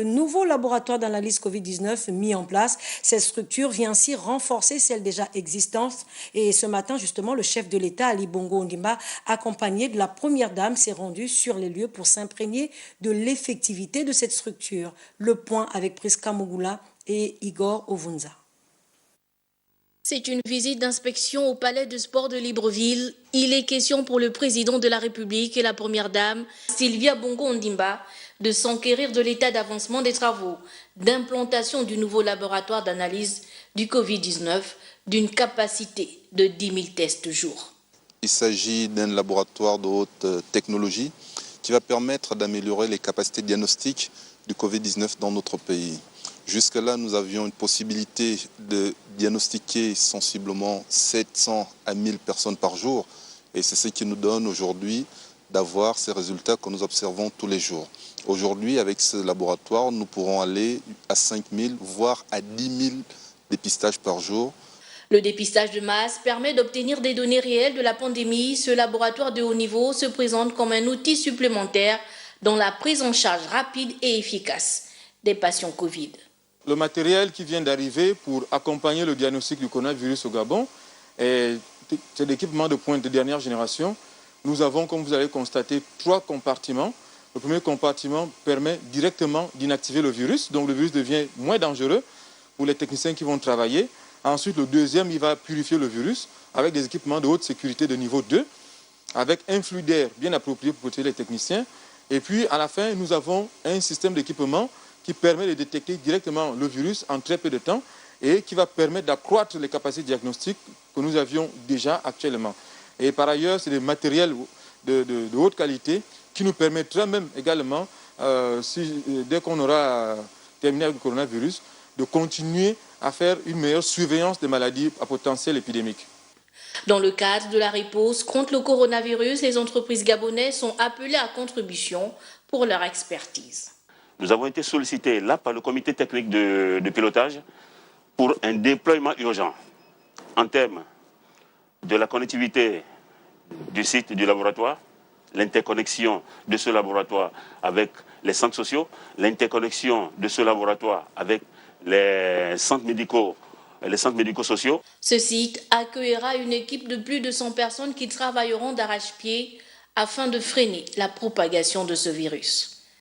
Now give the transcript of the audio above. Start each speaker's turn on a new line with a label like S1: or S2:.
S1: Le nouveau laboratoire d'analyse Covid-19 mis en place, cette structure vient ainsi renforcer celle déjà existante. Et ce matin, justement, le chef de l'État, Ali Bongo Ondimba, accompagné de la première dame, s'est rendu sur les lieux pour s'imprégner de l'effectivité de cette structure. Le point avec Priska Mogula et Igor Ovunza.
S2: C'est une visite d'inspection au palais de sport de Libreville. Il est question pour le président de la République et la première dame, Sylvia Bongo Ondimba, de s'enquérir de l'état d'avancement des travaux d'implantation du nouveau laboratoire d'analyse du Covid-19 d'une capacité de 10 000 tests jour.
S3: Il s'agit d'un laboratoire de haute technologie qui va permettre d'améliorer les capacités diagnostiques du Covid-19 dans notre pays. Jusque-là, nous avions une possibilité de diagnostiquer sensiblement 700 à 1000 personnes par jour. Et c'est ce qui nous donne aujourd'hui d'avoir ces résultats que nous observons tous les jours. Aujourd'hui, avec ce laboratoire, nous pourrons aller à 5000, voire à 10 000 dépistages par jour.
S2: Le dépistage de masse permet d'obtenir des données réelles de la pandémie. Ce laboratoire de haut niveau se présente comme un outil supplémentaire dans la prise en charge rapide et efficace des patients Covid.
S4: Le matériel qui vient d'arriver pour accompagner le diagnostic du coronavirus au Gabon, c'est l'équipement de pointe de dernière génération. Nous avons, comme vous allez constater, 3 compartiments. Le premier compartiment permet directement d'inactiver le virus, donc le virus devient moins dangereux pour les techniciens qui vont travailler. Ensuite, le deuxième, il va purifier le virus avec des équipements de haute sécurité de niveau 2, avec un flux d'air bien approprié pour protéger les techniciens. Et puis, à la fin, nous avons un système d'équipement qui permet de détecter directement le virus en très peu de temps et qui va permettre d'accroître les capacités diagnostiques que nous avions déjà actuellement. Et par ailleurs, c'est des matériels de haute qualité qui nous permettra même également, dès qu'on aura terminé avec le coronavirus, de continuer à faire une meilleure surveillance des maladies à potentiel épidémique.
S2: Dans le cadre de la riposte contre le coronavirus, les entreprises gabonaises sont appelées à contribution pour leur expertise.
S5: Nous avons été sollicités là par le comité technique de pilotage pour un déploiement urgent en termes de la connectivité du site du laboratoire, l'interconnexion de ce laboratoire avec les centres sociaux, l'interconnexion de ce laboratoire avec les centres médicaux et les centres médico-sociaux.
S2: Ce site accueillera une équipe de plus de 100 personnes qui travailleront d'arrache-pied afin de freiner la propagation de ce virus.